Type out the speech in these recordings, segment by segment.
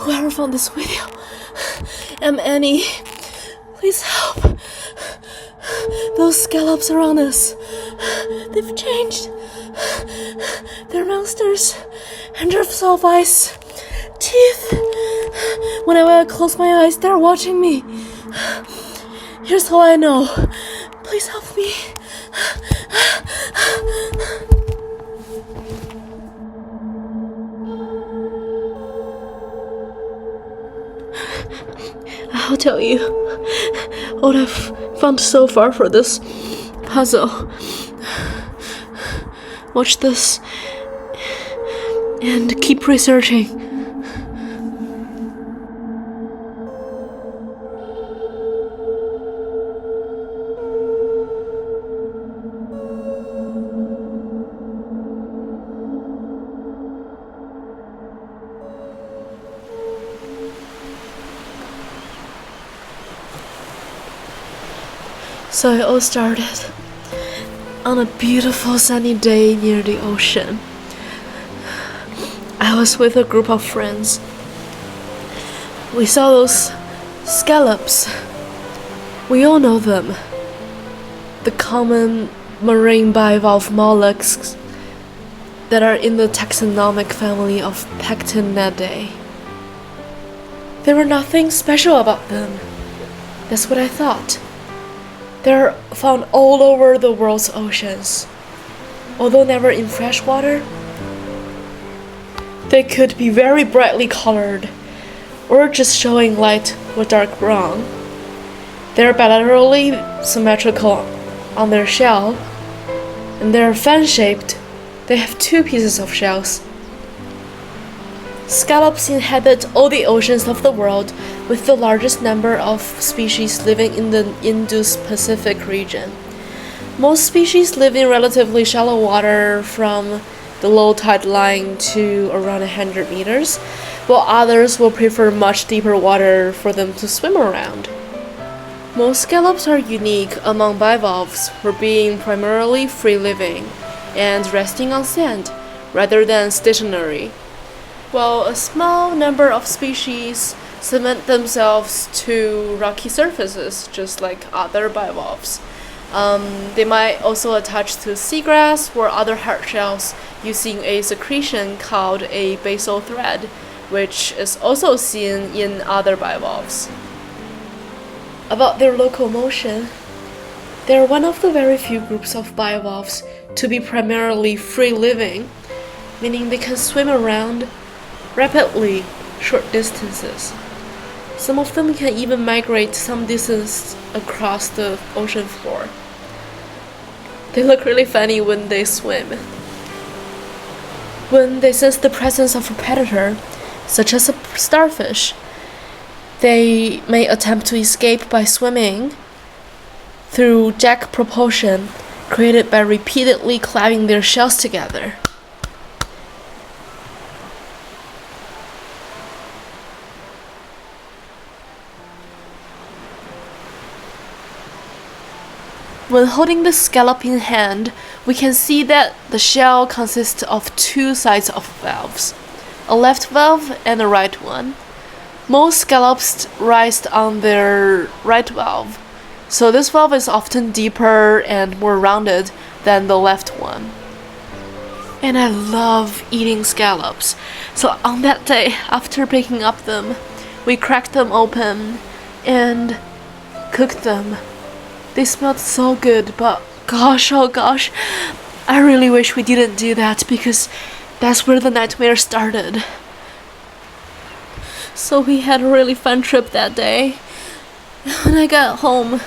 Whoever found this video, I'm Annie. Please help. Those scallops around us, they've changed. They're monsters, and they're full of ice. Teeth. Whenever I close my eyes, they're watching me. Here's how I know. Please help me. I'll tell you what I've found so far for this puzzle. Watch this and keep researching. So it all started on a beautiful sunny day near the ocean. I was with a group of friends. We saw those scallops. We all know them. The common marine bivalve mollusks that are in the taxonomic family of Pectinidae. There were nothing special about them. That's what I thought. They're found all over the world's oceans. Although never in fresh water, they could be very brightly colored, or just showing light or dark brown. They're bilaterally symmetrical on their shell, and they're fan-shaped. They have two pieces of shells. Scallops inhabit all the oceans of the world, with the largest number of species living in the Indo-Pacific region. Most species live in relatively shallow water from the low tide line to around 100 meters, while others will prefer much deeper water for them to swim around. Most scallops are unique among bivalves for being primarily free-living and resting on sand rather than stationary, while a small number of species cement themselves to rocky surfaces, just like other bivalves. They might also attach to seagrass or other hard shells using a secretion called a basal thread, which is also seen in other bivalves. About their locomotion, they are one of the very few groups of bivalves to be primarily free-living, meaning they can swim around rapidly short distances. Some of them can even migrate some distance across the ocean floor. They look really funny when they swim. When they sense the presence of a predator, such as a starfish, they may attempt to escape by swimming through jet propulsion created by repeatedly clapping their shells together. When holding the scallop in hand, we can see that the shell consists of two sides of valves, a left valve and a right one. Most scallops rest on their right valve, so this valve is often deeper and more rounded than the left one. And I love eating scallops, so on that day, after picking up them, we cracked them open and cooked them. They smelled so good, but gosh, oh gosh, I really wish we didn't do that because that's where the nightmare started. So we had a really fun trip that day. When I got home,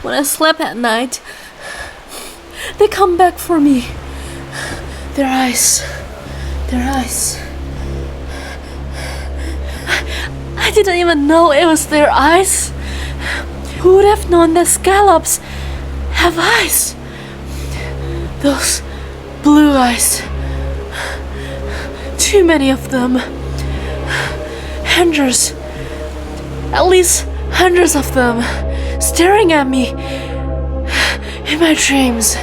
when I slept at night, they come back for me. Their eyes. I didn't even know it was their eyes. Who would have known that scallops have eyes? Those blue eyes. Too many of them. Hundreds. At least hundreds of them. Staring at me. In my dreams.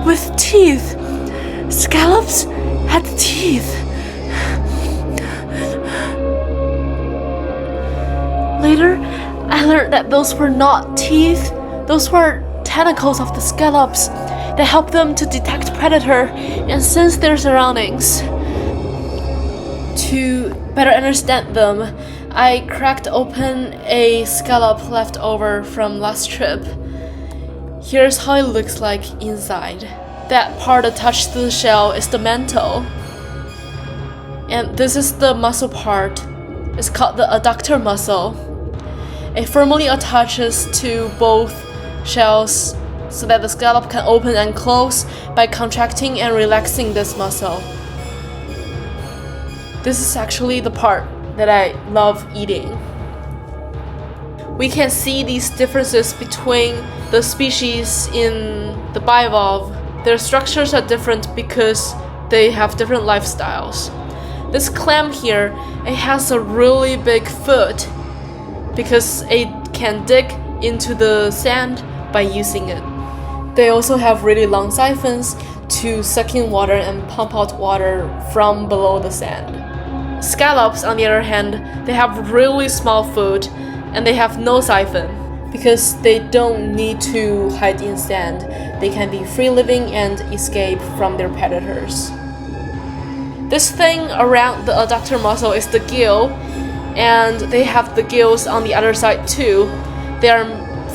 With teeth. Scallops had teeth. later, I learned that those were not teeth, those were tentacles of the scallops that help them to detect predator and sense their surroundings. To better understand them, I cracked open a scallop left over from last trip. Here's how it looks like inside. That part attached to the shell is the mantle. And this is the muscle part. It's called the adductor muscle. It firmly attaches to both shells so that the scallop can open and close by contracting and relaxing this muscle. This is actually the part that I love eating. We can see these differences between the species in the bivalve. Their structures are different because they have different lifestyles. This clam here, it has a really big foot because it can dig into the sand by using it. They also have really long siphons to suck in water and pump out water from below the sand. Scallops, on the other hand, they have really small foot and they have no siphon because they don't need to hide in sand. They can be free living and escape from their predators. This thing around the adductor muscle is the gill, and they have the gills on the other side too. They are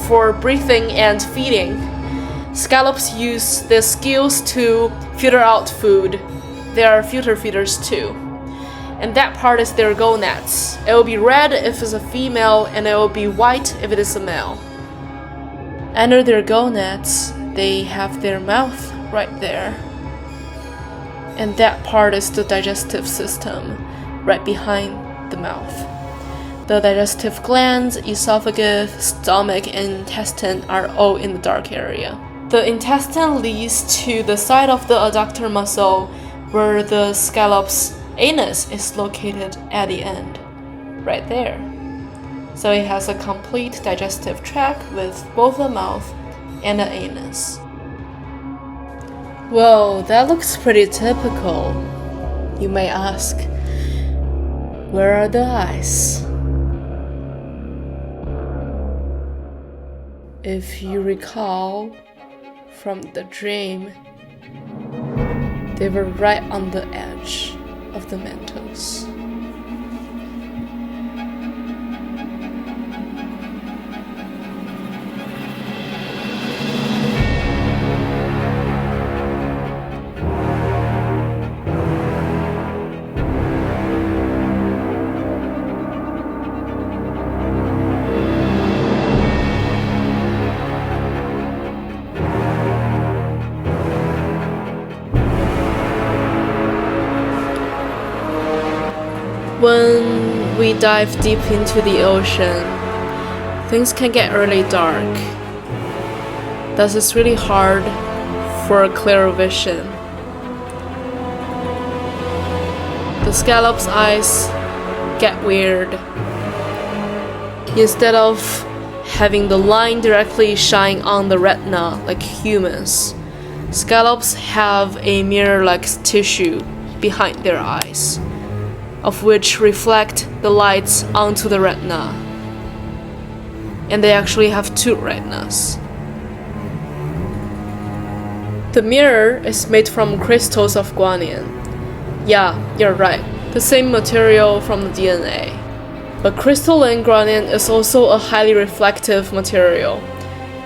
for breathing and feeding. Scallops use these gills to filter out food. They are filter feeders too. And that part is their gonads. It will be red if it's a female, and it will be white if it is a male. Under their gonads, they have their mouth right there. And that part is the digestive system, right behind the mouth. The digestive glands, esophagus, stomach, and intestine are all in the dark area. The intestine leads to the side of the adductor muscle where the scallop's anus is located at the end, right there. So it has a complete digestive tract with both the mouth and the anus. Whoa, that looks pretty typical. You may ask, where are the eyes? If you recall from the dream, they were right on the edge of the mantles. When we dive deep into the ocean, things can get really dark. Thus, it's really hard for clear vision. The scallop's eyes get weird. Instead of having the line directly shine on the retina like humans, scallops have a mirror-like tissue behind their eyes, of which reflect the lights onto the retina. And they actually have two retinas. The mirror is made from crystals of guanine. Yeah, you're right, the same material from the DNA. But crystalline guanine is also a highly reflective material.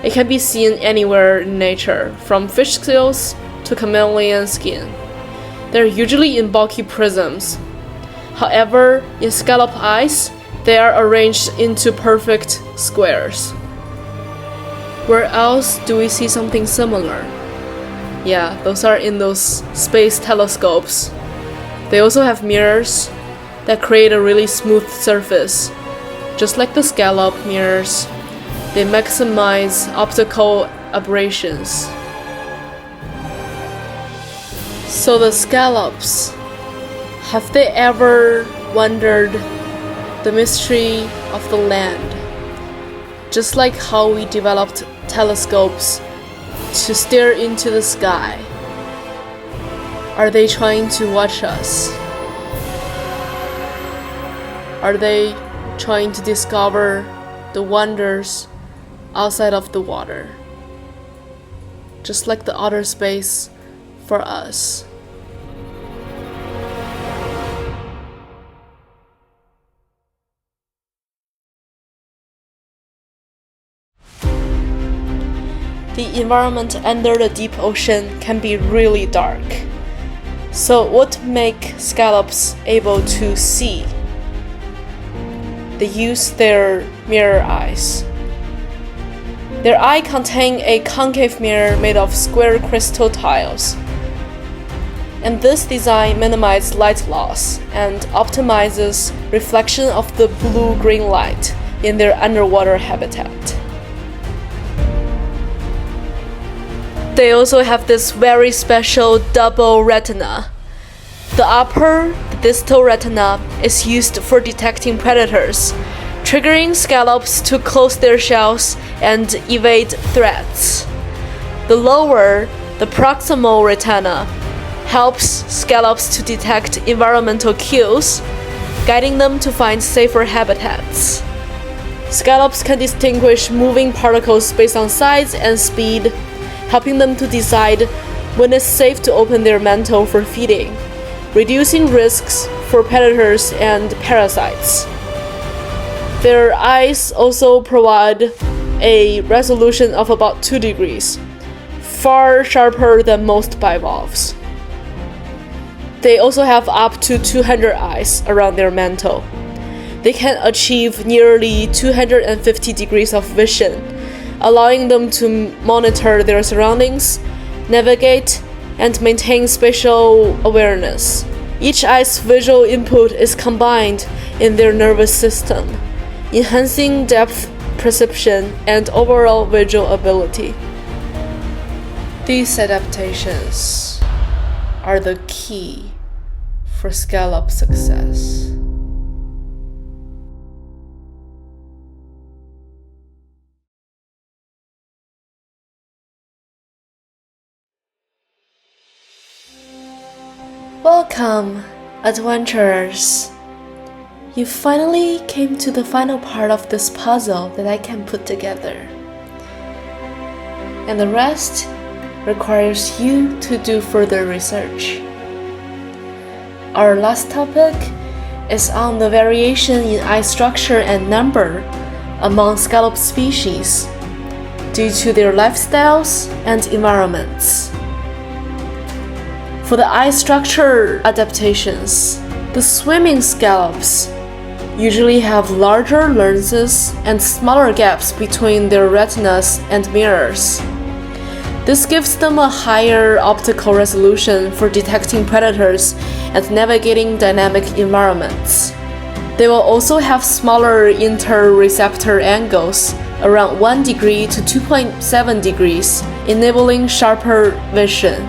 It can be seen anywhere in nature, from fish scales to chameleon skin. They're usually in bulky prisms. However, in scallop eyes, they are arranged into perfect squares. Where else do we see something similar? Yeah, those are in those space telescopes. They also have mirrors that create a really smooth surface. Just like the scallop mirrors, they maximize optical aberrations. So the scallops, have they ever wondered the mystery of the land? Just like how we developed telescopes to stare into the sky. Are they trying to watch us? Are they trying to discover the wonders outside of the water, just like the outer space for us. The environment under the deep ocean can be really dark. So what makes scallops able to see? They use their mirror eyes. Their eye contain a concave mirror made of square crystal tiles. And this design minimizes light loss and optimizes reflection of the blue-green light in their underwater habitat. They also have this very special double retina. The upper, the distal retina is used for detecting predators, triggering scallops to close their shells and evade threats. The lower, the proximal retina, helps scallops to detect environmental cues, guiding them to find safer habitats. Scallops can distinguish moving particles based on size and speed, helping them to decide when it's safe to open their mantle for feeding, reducing risks for predators and parasites. Their eyes also provide a resolution of about 2 degrees, far sharper than most bivalves. They also have up to 200 eyes around their mantle. They can achieve nearly 250 degrees of vision, allowing them to monitor their surroundings, navigate, and maintain spatial awareness. Each eye's visual input is combined in their nervous system, enhancing depth perception and overall visual ability. These adaptations are the key for scallop success. Welcome, adventurers! You finally came to the final part of this puzzle that I can put together. And the rest requires you to do further research. Our last topic is on the variation in eye structure and number among scallop species due to their lifestyles and environments. For the eye structure adaptations, the swimming scallops usually have larger lenses and smaller gaps between their retinas and mirrors. This gives them a higher optical resolution for detecting predators and navigating dynamic environments. They will also have smaller interreceptor angles, around 1 degree to 2.7 degrees, enabling sharper vision.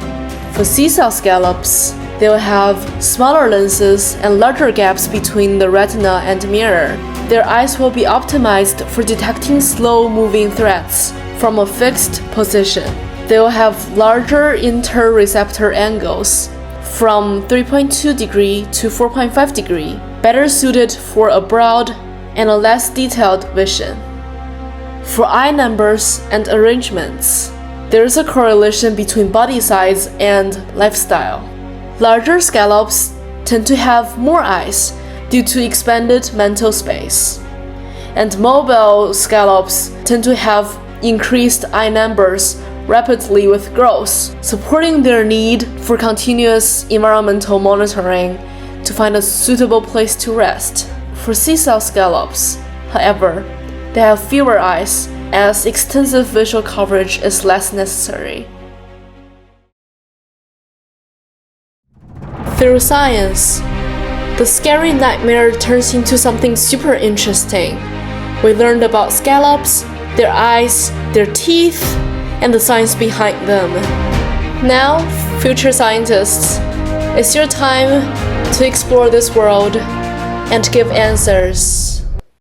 For seesaw scallops, they will have smaller lenses and larger gaps between the retina and mirror. Their eyes will be optimized for detecting slow-moving threats from a fixed position. They will have larger interreceptor angles, from 3.2 degree to 4.5 degree, better suited for a broad and a less detailed vision. For eye numbers and arrangements, there is a correlation between body size and lifestyle. Larger scallops tend to have more eyes due to expanded mental space, and mobile scallops tend to have increased eye numbers rapidly with growth, supporting their need for continuous environmental monitoring to find a suitable place to rest. For seesaw scallops, however, they have fewer eyes as extensive visual coverage is less necessary. Through science, the scary nightmare turns into something super interesting. We learned about scallops, their eyes, their teeth, and the science behind them. Now, future scientists, it's your time to explore this world and give answers.